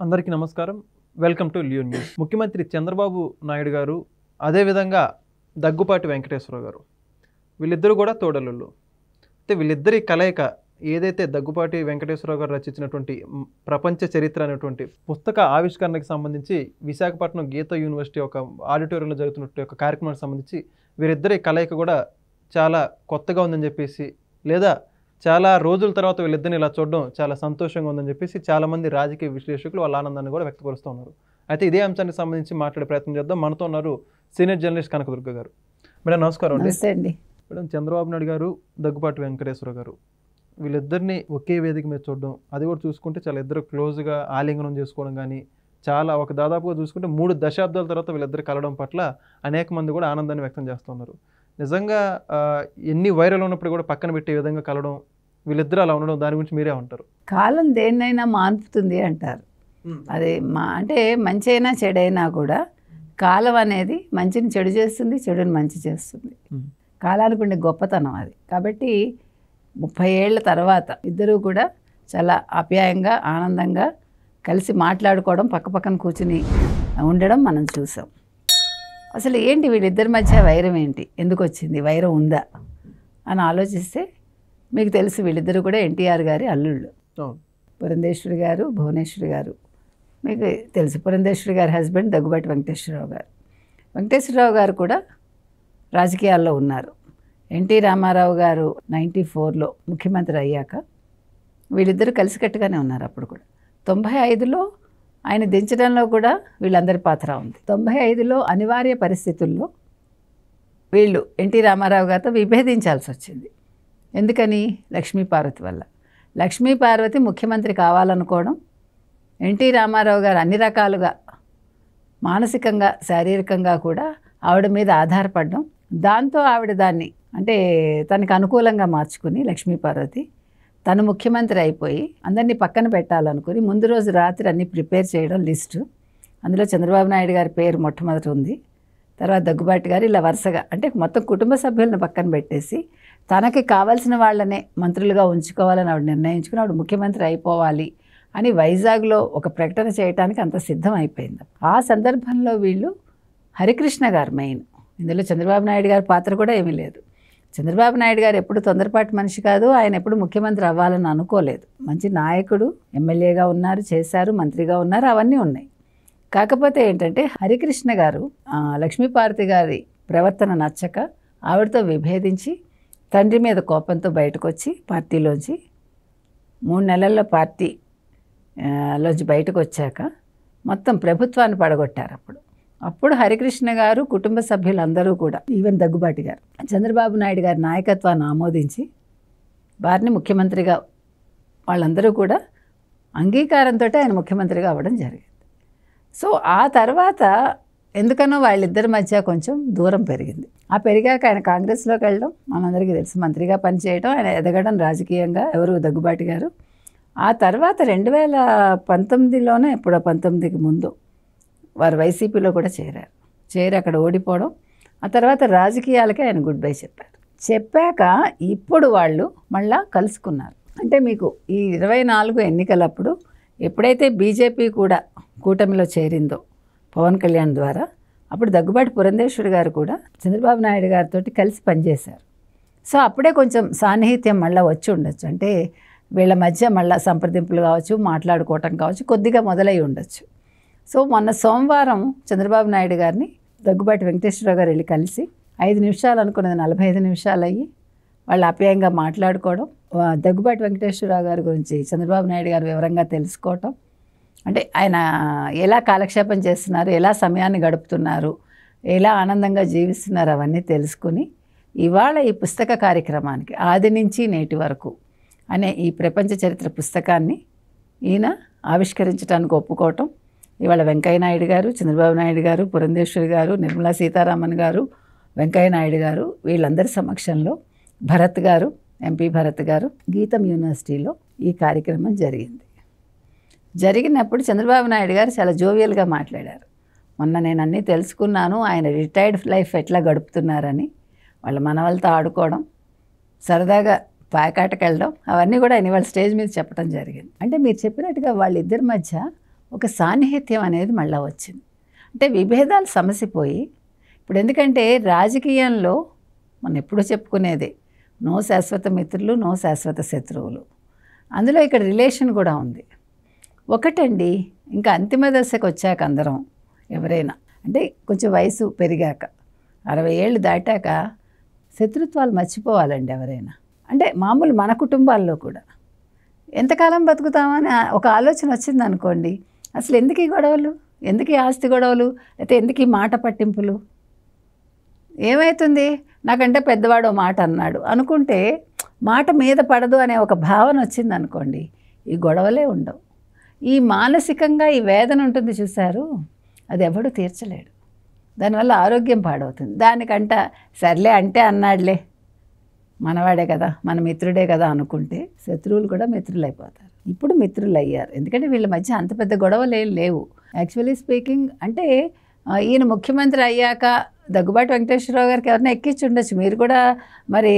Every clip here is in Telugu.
అందరికీ నమస్కారం. Welcome to Leo news. ముఖ్యమంత్రి చంద్రబాబు నాయుడు గారు, అదేవిధంగా దగ్గుపాటి వెంకటేశ్వరరావు గారు, వీళ్ళిద్దరూ కూడా తోడలుళ్ళు. అయితే వీళ్ళిద్దరి కలయిక ఏదైతే దగ్గుపాటి వెంకటేశ్వరరావు గారు రచించినటువంటి ప్రపంచ చరిత్ర అనేటువంటి పుస్తక ఆవిష్కరణకు సంబంధించి విశాఖపట్నం గీతా యూనివర్సిటీ ఒక ఆడిటోరియంలో జరుగుతున్నటువంటి ఒక కార్యక్రమానికి సంబంధించి వీరిద్దరి కలయిక కూడా చాలా కొత్తగా ఉందని చెప్పేసి, లేదా చాలా రోజుల తర్వాత వీళ్ళిద్దరిని ఇలా చూడడం చాలా సంతోషంగా ఉందని చెప్పేసి చాలామంది రాజకీయ విశ్లేషకులు వాళ్ళ ఆనందాన్ని కూడా వ్యక్తపరుస్తూ ఉన్నారు. అయితే ఇదే అంశానికి సంబంధించి మాట్లాడే ప్రయత్నం చేద్దాం. మనతో ఉన్నారు సీనియర్ జర్నలిస్ట్ కనకదుర్గ గారు. మేడం నమస్కారం అండి. మేడం, చంద్రబాబు నాయుడు గారు, దగ్గుపాటి వెంకటేశ్వర గారు, వీళ్ళిద్దరిని ఒకే వేదిక మీద చూడడం, అది కూడా చూసుకుంటే చాలా ఇద్దరు క్లోజ్గా ఆలింగనం చేసుకోవడం కానీ, చాలా ఒక దాదాపుగా చూసుకుంటే 3 దశాబ్దాల తర్వాత వీళ్ళిద్దరు కలవడం పట్ల అనేక మంది కూడా ఆనందాన్ని వ్యక్తం చేస్తున్నారు. నిజంగా ఎన్ని వైరల్ ఉన్నప్పుడు కూడా పక్కన పెట్టే విధంగా కలవడం, వీళ్ళిద్దరు అలా ఉండడం, దాని గురించి మీరే ఉంటారు? కాలం దేన్నైనా మాన్పుతుంది అంటారు. అది అంటే మంచి అయినా చెడైనా కూడా కాలం అనేది మంచిని చెడు చేస్తుంది, చెడుని మంచి చేస్తుంది. కాలానికి ఉండే గొప్పతనం అది. కాబట్టి 30 ఏళ్ల తర్వాత ఇద్దరూ కూడా చాలా ఆప్యాయంగా ఆనందంగా కలిసి మాట్లాడుకోవడం, పక్కపక్కన కూర్చుని ఉండడం మనం చూసాం. అసలు ఏంటి వీళ్ళిద్దరి మధ్య వైరం ఏంటి, ఎందుకు వచ్చింది, వైరం ఉందా అని ఆలోచిస్తే మీకు తెలుసు, వీళ్ళిద్దరూ కూడా ఎన్టీఆర్ గారి అల్లుళ్ళు. పురంధేశ్వరి గారు, భువనేశ్వరి గారు మీకు తెలుసు. పురంధేశ్వరి గారి హస్బెండ్ దగ్గుబాటి వెంకటేశ్వరరావు గారు. వెంకటేశ్వరరావు గారు కూడా రాజకీయాల్లో ఉన్నారు. ఎన్టీ రామారావు గారు 94లో ముఖ్యమంత్రి అయ్యాక వీళ్ళిద్దరూ కలిసికట్టుగానే ఉన్నారు. అప్పుడు కూడా 95లో ఆయన దించడంలో కూడా వీళ్ళందరి పాత్ర ఉంది. 95లో అనివార్య పరిస్థితుల్లో వీళ్ళు ఎన్టీ రామారావు గారితో విభేదించాల్సి వచ్చింది. ఎందుకని? లక్ష్మీపార్వతి వల్ల. లక్ష్మీపార్వతి ముఖ్యమంత్రి కావాలనుకోవడం, ఎన్టీ రామారావు గారు అన్ని రకాలుగా మానసికంగా శారీరకంగా కూడా ఆవిడ మీద ఆధారపడడం, దాంతో ఆవిడ దాన్ని అంటే తనకు అనుకూలంగా మార్చుకుని లక్ష్మీపార్వతి తను ముఖ్యమంత్రి అయిపోయి అందరినీ పక్కన పెట్టాలనుకుని ముందు రోజు రాత్రి అన్నీ ప్రిపేర్ చేయడం లిస్టు. అందులో చంద్రబాబు నాయుడు గారి పేరు మొట్టమొదట ఉంది, తర్వాత దగ్గుబాటి గారు, ఇలా వరుసగా అంటే మొత్తం కుటుంబ సభ్యులను పక్కన పెట్టేసి తనకి కావాల్సిన వాళ్ళనే మంత్రులుగా ఉంచుకోవాలని ఆవిడ నిర్ణయించుకుని ఆవిడ ముఖ్యమంత్రి అయిపోవాలి అని వైజాగ్లో ఒక ప్రకటన చేయడానికి అంత సిద్ధం అయిపోయింది. ఆ సందర్భంలో వీళ్ళు హరికృష్ణ గారు మెయిన్, ఇందులో చంద్రబాబు నాయుడు గారి పాత్ర కూడా ఏమీ లేదు. చంద్రబాబు నాయుడు గారు ఎప్పుడు తొందరపాటు మనిషి కాదు, ఆయన ఎప్పుడు ముఖ్యమంత్రి అవ్వాలని అనుకోలేదు. మంచి నాయకుడు, ఎమ్మెల్యేగా ఉన్నారు, చేశారు, మంత్రిగా ఉన్నారు, అవన్నీ ఉన్నాయి. కాకపోతే ఏంటంటే హరికృష్ణ గారు లక్ష్మీపార్వతి గారి ప్రవర్తన నచ్చక ఆవిడతో విభేదించి తండ్రి మీద కోపంతో బయటకు వచ్చి పార్టీలోంచి 3 నెలల్లో పార్టీలోంచి బయటకు వచ్చాక మొత్తం ప్రభుత్వాన్ని పడగొట్టారు. అప్పుడు హరికృష్ణ గారు కుటుంబ సభ్యులందరూ కూడా, ఈవెన్ దగ్గుబాటి గారు, చంద్రబాబు నాయుడు గారి నాయకత్వాన్ని ఆమోదించి వారిని ముఖ్యమంత్రిగా వాళ్ళందరూ కూడా అంగీకారంతో ఆయన ముఖ్యమంత్రిగా అవ్వడం జరిగింది. సో ఆ తర్వాత ఎందుకనో వాళ్ళిద్దరి మధ్య కొంచెం దూరం పెరిగింది. ఆ పెరిగాక ఆయన కాంగ్రెస్లోకి వెళ్ళడం మనందరికీ తెలుసు, మంత్రిగా పనిచేయడం, ఆయన ఎదగడం రాజకీయంగా, ఎవరు దగ్గుబాటి గారు. ఆ తర్వాత 2019లోనే ఎప్పుడో 19కి ముందు వారు వైసీపీలో కూడా చేరి అక్కడ ఓడిపోవడం, ఆ తర్వాత రాజకీయాలకే ఆయన గుడ్ బై చెప్పాక ఇప్పుడు వాళ్ళు మళ్ళా కలుసుకున్నారు. అంటే మీకు ఈ 24 ఎన్నికలప్పుడు ఎప్పుడైతే బీజేపీ కూడా కూటమిలో చేరిందో పవన్ కళ్యాణ్ ద్వారా, అప్పుడు దగ్గుబాటి పురంధేశ్వరి గారు కూడా చంద్రబాబు నాయుడు గారితో కలిసి పనిచేశారు. సో అప్పుడే కొంచెం సాన్నిహిత్యం మళ్ళీ వచ్చి ఉండొచ్చు. అంటే వీళ్ళ మధ్య మళ్ళీ సంప్రదింపులు కావచ్చు, మాట్లాడుకోవటం కావచ్చు, కొద్దిగా మొదలై ఉండొచ్చు. సో మొన్న సోమవారం చంద్రబాబు నాయుడు గారిని దగ్గుబాటి వెంకటేశ్వరరావు గారు వెళ్ళి కలిసి 5 నిమిషాలు అనుకున్నది 45 నిమిషాలు అయ్యి వాళ్ళు ఆప్యాయంగా మాట్లాడుకోవడం, దగ్గుబాటి వెంకటేశ్వరరావు గారి గురించి చంద్రబాబు నాయుడు గారు వివరంగా తెలుసుకోవటం, అంటే ఆయన ఎలా కాలక్షేపం చేస్తున్నారు, ఎలా సమయాన్ని గడుపుతున్నారు, ఎలా ఆనందంగా జీవిస్తున్నారు, అవన్నీ తెలుసుకుని ఇవాళ ఈ పుస్తక కార్యక్రమానికి ఆది నుంచి నేటి వరకు అనే ఈ ప్రపంచ చరిత్ర పుస్తకాన్ని ఈయన ఆవిష్కరించడానికి ఒప్పుకోవటం, ఇవాళ వెంకయ్య నాయుడు గారు, చంద్రబాబు నాయుడు గారు, పురంధేశ్వరి గారు, నిర్మలా సీతారామన్ గారు, వెంకయ్య నాయుడు గారు, వీళ్ళందరి సమక్షంలో భరత్ గారు, ఎంపీ భరత్ గారు, గీతం యూనివర్సిటీలో ఈ కార్యక్రమం జరిగినప్పుడు చంద్రబాబు నాయుడు గారు చాలా జోవియల్గా మాట్లాడారు. మొన్న నేను అన్నీ తెలుసుకున్నాను, ఆయన రిటైర్డ్ లైఫ్ ఎట్లా గడుపుతున్నారని, వాళ్ళ మనవలతో ఆడుకోవడం, సరదాగా పాయకాటకు వెళ్ళడం, అవన్నీ కూడా ఆయన వాళ్ళ స్టేజ్ మీద చెప్పడం జరిగింది. అంటే మీరు చెప్పినట్టుగా వాళ్ళిద్దరి మధ్య ఒక సాన్నిహిత్యం అనేది మళ్ళీ వచ్చింది. అంటే విభేదాలు సమసిపోయి, ఇప్పుడు ఎందుకంటే రాజకీయంలో మనం ఎప్పుడూ చెప్పుకునేదే నో శాశ్వత మిత్రులు, నో శాశ్వత శత్రువులు. అందులో ఇక్కడ రిలేషన్ కూడా ఉంది. ఒకటండి, ఇంకా అంతిమ దశకు వచ్చాక అందరం ఎవరైనా అంటే కొంచెం వయసు పెరిగాక 60 ఏళ్ళు దాటాక శత్రుత్వాలు మర్చిపోవాలండి ఎవరైనా. అంటే మామూలు మన కుటుంబాల్లో కూడా ఎంతకాలం బతుకుతామని ఒక ఆలోచన వచ్చింది అనుకోండి, అసలు ఎందుకు ఈ గొడవలు, ఎందుకు ఈ ఆస్తి గొడవలు, లేకపోతే ఎందుకు ఈ మాట పట్టింపులు? ఏమవుతుంది, నాకంటే పెద్దవాడు మాట అన్నాడు అనుకుంటే మాట మీద పడదు అనే ఒక భావన వచ్చింది అనుకోండి, ఈ గొడవలే ఉండవు. ఈ మానసికంగా ఈ వేదన ఉంటుంది చూశారు, అది ఎవడు తీర్చలేడు. దానివల్ల ఆరోగ్యం పాడవుతుంది. దానికంట సర్లే అంటే అన్నాడులే, మనవాడే కదా, మన మిత్రుడే కదా అనుకుంటే శత్రువులు కూడా మిత్రులు అయిపోతారు. ఇప్పుడు మిత్రులు అయ్యారు, ఎందుకంటే వీళ్ళ మధ్య అంత పెద్ద గొడవలు ఏం లేవు. యాక్చువల్లీ స్పీకింగ్ అంటే ఈయన ముఖ్యమంత్రి అయ్యాక దగ్గుబాటి వెంకటేశ్వరరావు గారికి ఎవరైనా ఎక్కించి ఉండొచ్చు, మీరు కూడా మరి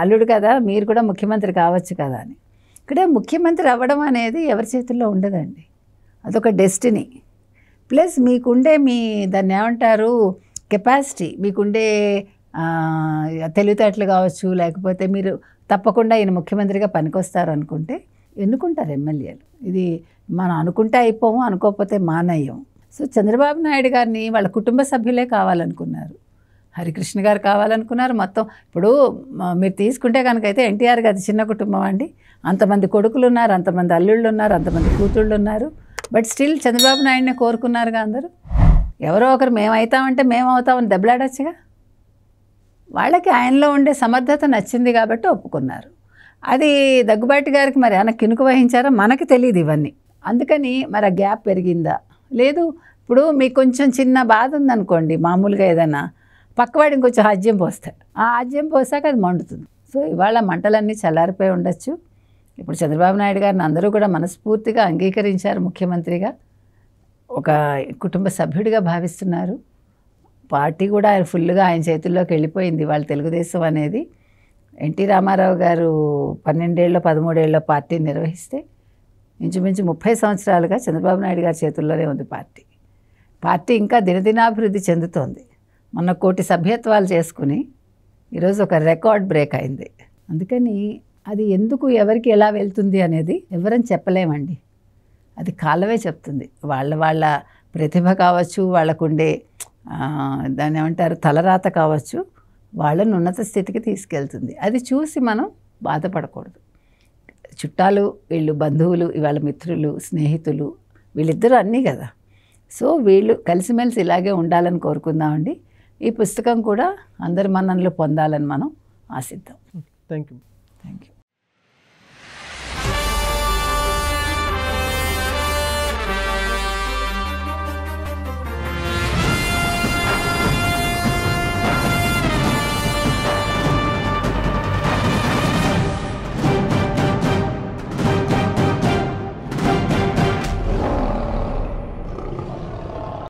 అల్లుడు కదా, మీరు కూడా ముఖ్యమంత్రి కావచ్చు కదా అని. ఇక్కడ ముఖ్యమంత్రి అవ్వడం అనేది ఎవరి చేతుల్లో ఉండదండి, అదొక డెస్టినీ. ప్లస్ మీకుండే దాన్ని ఏమంటారు కెపాసిటీ, మీకుండే తెలివితేటలు కావచ్చు, లేకపోతే మీరు తప్పకుండా ఈయన ముఖ్యమంత్రిగా పనికొస్తారు అనుకుంటే ఎన్నుకుంటారు ఎమ్మెల్యేలు. ఇది మనం అనుకుంటే అయిపోము, అనుకోకపోతే మానయ్యం. సో చంద్రబాబు నాయుడు గారిని వాళ్ళ కుటుంబ సభ్యులే కావాలనుకున్నారు, హరికృష్ణ గారు కావాలనుకున్నారు. మొత్తం ఇప్పుడు మీరు తీసుకుంటే కనుకైతే ఎన్టీఆర్ గారి చిన్న కుటుంబం అండి, అంతమంది కొడుకులు ఉన్నారు, అంతమంది అల్లుళ్ళు ఉన్నారు, అంతమంది కూతుళ్ళు ఉన్నారు. బట్ స్టిల్ చంద్రబాబు నాయుడిని కోరుకున్నారుగా అందరూ. ఎవరో ఒకరు మేమవుతామంటే మేమవుతామని దెబ్బలాడచ్చుగా. వాళ్ళకి ఆయనలో ఉండే సమర్థత నచ్చింది కాబట్టి ఒప్పుకున్నారు. అది దగ్గుబాటి గారికి మరి ఆయన కినుకు వహించారో మనకి తెలియదు ఇవన్నీ. అందుకని మరి ఆ గ్యాప్ పెరిగిందా లేదు. ఇప్పుడు మీకు కొంచెం చిన్న బాధ ఉందనుకోండి, మామూలుగా ఏదైనా పక్కవాడిని కొంచెం ఆజ్యం పోస్తాడు, ఆ ఆజ్యం పోసాక అది మండుతుంది. సో ఇవాళ మంటలన్నీ చల్లారిపోయి ఉండొచ్చు. ఇప్పుడు చంద్రబాబు నాయుడు గారిని అందరూ కూడా మనస్ఫూర్తిగా అంగీకరించారు, ముఖ్యమంత్రిగా ఒక కుటుంబ సభ్యుడిగా భావిస్తున్నారు. పార్టీ కూడా ఆయన ఫుల్గా ఆయన చేతుల్లోకి వెళ్ళిపోయింది వాళ్ళ తెలుగుదేశం అనేది. ఎన్టీ రామారావు గారు 12 ఏళ్ళలో 13 ఏళ్ళలో పార్టీ నిర్వహిస్తే ఇంచుమించు 30 సంవత్సరాలుగా చంద్రబాబు నాయుడు గారి చేతుల్లోనే ఉంది పార్టీ ఇంకా దినదినాభివృద్ధి చెందుతోంది. మొన్న 1 కోటి సభ్యత్వాలు చేసుకుని ఈరోజు ఒక రికార్డ్ బ్రేక్ అయింది. అందుకని అది ఎందుకు ఎవరికి ఎలా వెళ్తుంది అనేది ఎవరని చెప్పలేమండి, అది కాలమే చెప్తుంది. వాళ్ళ ప్రతిభ కావచ్చు, వాళ్ళకుండే దాన్ని ఏమంటారు తలరాత కావచ్చు, వాళ్ళని ఉన్నత స్థితికి తీసుకెళ్తుంది. అది చూసి మనం బాధపడకూడదు. చుట్టాలు వీళ్ళు, బంధువులు ఇవాళ మిత్రులు, స్నేహితులు, వీళ్ళిద్దరూ అన్నీ కదా. సో వీళ్ళు కలిసిమెలిసి ఇలాగే ఉండాలని కోరుకుందామండి. ఈ పుస్తకం కూడా అందరి మన్ననలు పొందాలని మనం ఆశిద్దాం. Thank you. Thank you.